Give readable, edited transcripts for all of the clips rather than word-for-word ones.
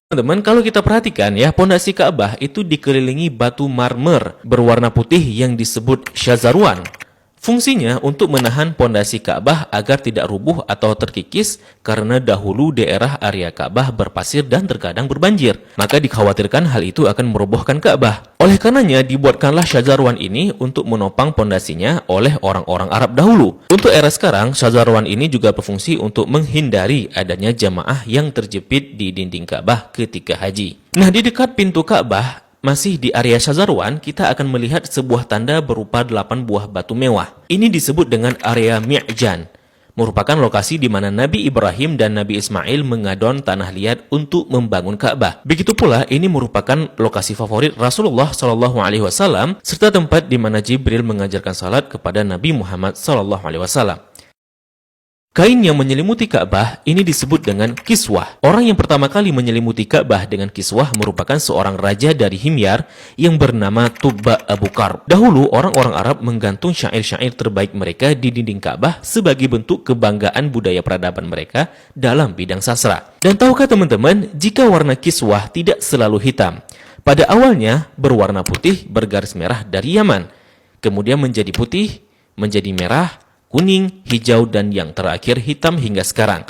Teman-teman, kalau kita perhatikan ya, pondasi Ka'bah itu dikelilingi batu marmer berwarna putih yang disebut syazarwan. Fungsinya untuk menahan pondasi Ka'bah agar tidak rubuh atau terkikis karena dahulu daerah area Ka'bah berpasir dan terkadang berbanjir. Maka dikhawatirkan hal itu akan merobohkan Ka'bah. Oleh karenanya dibuatkanlah syazarwan ini untuk menopang pondasinya oleh orang-orang Arab dahulu. Untuk era sekarang, syazarwan ini juga berfungsi untuk menghindari adanya jamaah yang terjepit di dinding Ka'bah ketika haji. Nah, di dekat pintu Ka'bah, masih di area Syazarwan, kita akan melihat sebuah tanda berupa 8 buah batu mewah. Ini disebut dengan area Mi'jan, merupakan lokasi di mana Nabi Ibrahim dan Nabi Ismail mengadon tanah liat untuk membangun Ka'bah. Begitu pula, ini merupakan lokasi favorit Rasulullah SAW, serta tempat di mana Jibril mengajarkan salat kepada Nabi Muhammad SAW. Kain yang menyelimuti Ka'bah ini disebut dengan kiswah. Orang yang pertama kali menyelimuti Ka'bah dengan kiswah merupakan seorang raja dari Himyar yang bernama Tubba Abu Karb. Dahulu, orang-orang Arab menggantung syair-syair terbaik mereka di dinding Ka'bah sebagai bentuk kebanggaan budaya peradaban mereka dalam bidang sastra. Dan tahukah teman-teman, jika warna kiswah tidak selalu hitam, pada awalnya berwarna putih bergaris merah dari Yaman, kemudian menjadi putih, menjadi merah, kuning, hijau, dan yang terakhir hitam hingga sekarang.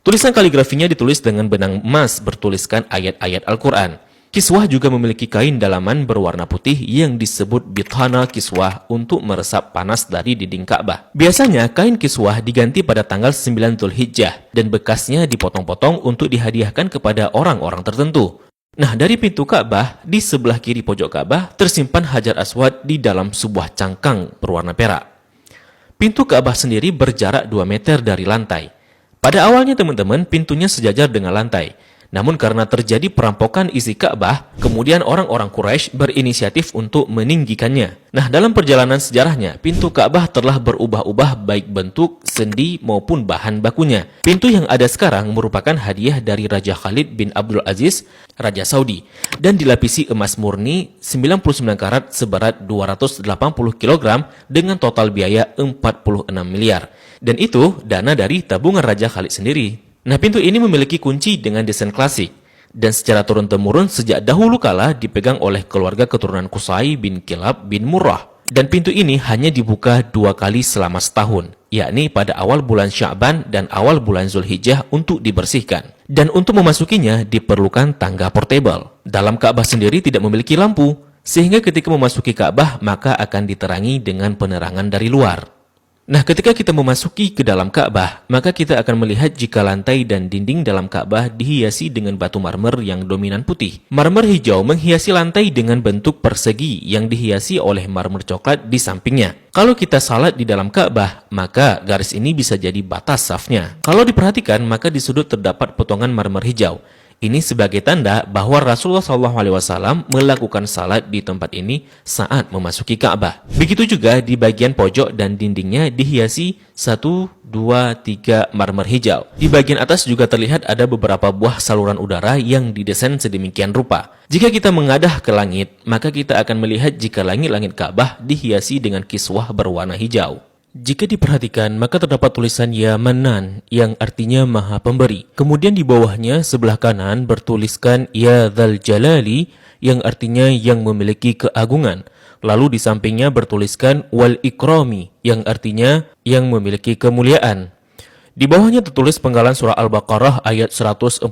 Tulisan kaligrafinya ditulis dengan benang emas bertuliskan ayat-ayat Al-Quran. Kiswah juga memiliki kain dalaman berwarna putih yang disebut bithana kiswah untuk meresap panas dari dinding Ka'bah. Biasanya kain kiswah diganti pada tanggal 9 Dzulhijjah dan bekasnya dipotong-potong untuk dihadiahkan kepada orang-orang tertentu. Nah, dari pintu Ka'bah, di sebelah kiri pojok Ka'bah tersimpan Hajar Aswad di dalam sebuah cangkang berwarna perak. Pintu Ka'bah sendiri berjarak 2 meter dari lantai. Pada awalnya teman-teman, pintunya sejajar dengan lantai. Namun karena terjadi perampokan isi Ka'bah, kemudian orang-orang Quraisy berinisiatif untuk meninggikannya. Nah, dalam perjalanan sejarahnya, pintu Ka'bah telah berubah-ubah baik bentuk, sendi, maupun bahan bakunya. Pintu yang ada sekarang merupakan hadiah dari Raja Khalid bin Abdul Aziz, Raja Saudi, dan dilapisi emas murni 99 karat seberat 280 kg dengan total biaya 46 miliar. Dan itu dana dari tabungan Raja Khalid sendiri. Nah, pintu ini memiliki kunci dengan desain klasik dan secara turun-temurun sejak dahulu kala dipegang oleh keluarga keturunan Qusay bin Kilab bin Murrah. Dan pintu ini hanya dibuka 2 kali selama setahun, yakni pada awal bulan Sya'ban dan awal bulan Zulhijjah untuk dibersihkan. Dan untuk memasukinya diperlukan tangga portable. Dalam Ka'bah sendiri tidak memiliki lampu, sehingga ketika memasuki Ka'bah maka akan diterangi dengan penerangan dari luar. Nah, ketika kita memasuki ke dalam Ka'bah, maka kita akan melihat jika lantai dan dinding dalam Ka'bah dihiasi dengan batu marmer yang dominan putih. Marmer hijau menghiasi lantai dengan bentuk persegi yang dihiasi oleh marmer coklat di sampingnya. Kalau kita salat di dalam Ka'bah, maka garis ini bisa jadi batas safnya. Kalau diperhatikan, maka di sudut terdapat potongan marmer hijau. Ini sebagai tanda bahwa Rasulullah SAW melakukan salat di tempat ini saat memasuki Ka'bah. Begitu juga di bagian pojok dan dindingnya dihiasi 1, 2, 3 marmer hijau. Di bagian atas juga terlihat ada beberapa buah saluran udara yang didesain sedemikian rupa. Jika kita mengadah ke langit, maka kita akan melihat jika langit-langit Ka'bah dihiasi dengan kiswah berwarna hijau. Jika diperhatikan, maka terdapat tulisan Ya Manan yang artinya Maha Pemberi. Kemudian di bawahnya sebelah kanan bertuliskan Ya Dzal Jalali yang artinya yang memiliki keagungan. Lalu di sampingnya bertuliskan Wal Ikrami yang artinya yang memiliki kemuliaan. Di bawahnya tertulis penggalan surah Al-Baqarah ayat 144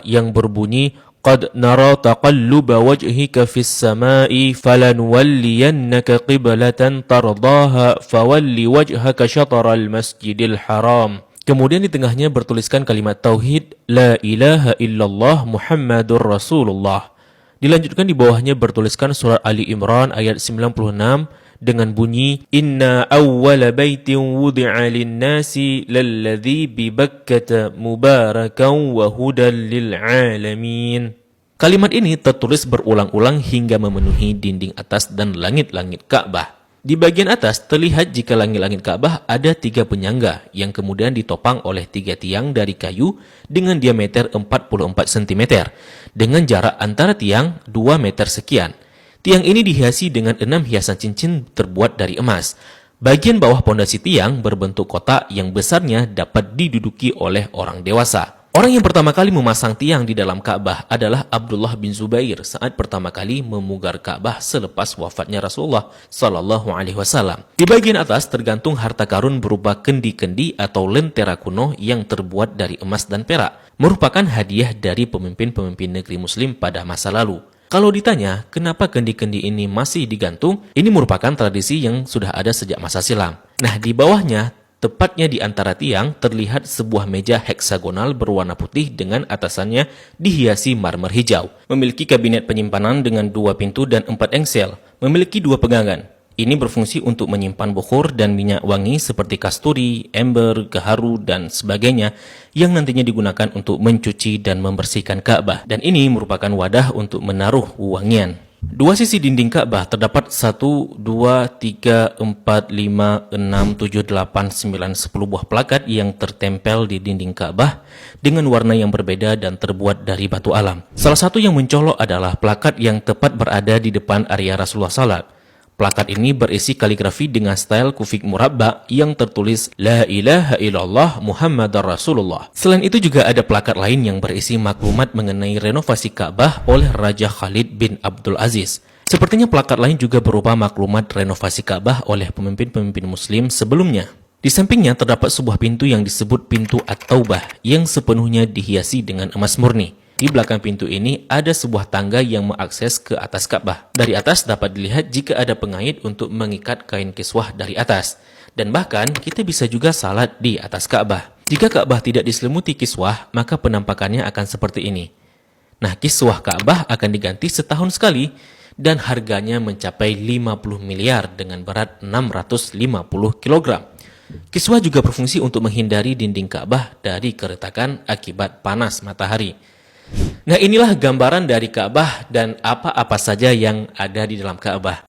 yang berbunyi Qad nara taqalluba wajhika fis sama'i falanuwalliyannaka qiblatan tardaha fawalli wajhaka syatral masjidil haram. Kemudian di tengahnya bertuliskan kalimat tauhid La ilaha illallah Muhammadur Rasulullah. Dilanjutkan di bawahnya bertuliskan surah Ali Imran ayat 96 dengan bunyi Inna awwala baitin wudi'a lin-nasi lalladzi bi Bakkah mubarakan wa hudan lil alamin. Kalimat ini tertulis berulang-ulang hingga memenuhi dinding atas dan langit-langit Ka'bah. Di bagian atas terlihat jika langit-langit Ka'bah ada 3 penyangga yang kemudian ditopang oleh 3 tiang dari kayu dengan diameter 44 cm dengan jarak antara tiang 2 meter sekian. Tiang ini dihiasi dengan 6 hiasan cincin terbuat dari emas. Bagian bawah pondasi tiang berbentuk kotak yang besarnya dapat diduduki oleh orang dewasa. Orang yang pertama kali memasang tiang di dalam Ka'bah adalah Abdullah bin Zubair saat pertama kali memugar Ka'bah selepas wafatnya Rasulullah Sallallahu Alaihi Wasallam. Di bagian atas tergantung harta karun berupa kendi-kendi atau lentera kuno yang terbuat dari emas dan perak, merupakan hadiah dari pemimpin-pemimpin negeri Muslim pada masa lalu. Kalau ditanya, kenapa kendi-kendi ini masih digantung? Ini merupakan tradisi yang sudah ada sejak masa silam. Nah, di bawahnya, tepatnya di antara tiang, terlihat sebuah meja heksagonal berwarna putih dengan atasannya dihiasi marmer hijau. Memiliki kabinet penyimpanan dengan 2 pintu dan 4 engsel. Memiliki 2 pegangan. Ini berfungsi untuk menyimpan bukhur dan minyak wangi seperti kasturi, ember, gaharu, dan sebagainya yang nantinya digunakan untuk mencuci dan membersihkan Ka'bah. Dan ini merupakan wadah untuk menaruh wangian. 2 sisi dinding Ka'bah terdapat 1, 2, 3, 4, 5, 6, 7, 8, 9, 10 buah plakat yang tertempel di dinding Ka'bah dengan warna yang berbeda dan terbuat dari batu alam. Salah satu yang mencolok adalah plakat yang tepat berada di depan area Rasulullah SAW. Plakat ini berisi kaligrafi dengan style kufik murabba yang tertulis La ilaha illallah Muhammadar Rasulullah. Selain itu juga ada plakat lain yang berisi maklumat mengenai renovasi Ka'bah oleh Raja Khalid bin Abdul Aziz. Sepertinya plakat lain juga berupa maklumat renovasi Ka'bah oleh pemimpin-pemimpin Muslim sebelumnya. Di sampingnya terdapat sebuah pintu yang disebut pintu At-Taubah yang sepenuhnya dihiasi dengan emas murni. Di belakang pintu ini ada sebuah tangga yang mengakses ke atas Ka'bah. Dari atas dapat dilihat jika ada pengait untuk mengikat kain kiswah dari atas. Dan bahkan kita bisa juga salat di atas Ka'bah. Jika Ka'bah tidak diselimuti kiswah, maka penampakannya akan seperti ini. Nah, kiswah Ka'bah akan diganti setahun sekali dan harganya mencapai 50 miliar dengan berat 650 kg. Kiswah juga berfungsi untuk menghindari dinding Ka'bah dari keretakan akibat panas matahari. Nah, inilah gambaran dari Ka'bah dan apa-apa saja yang ada di dalam Ka'bah.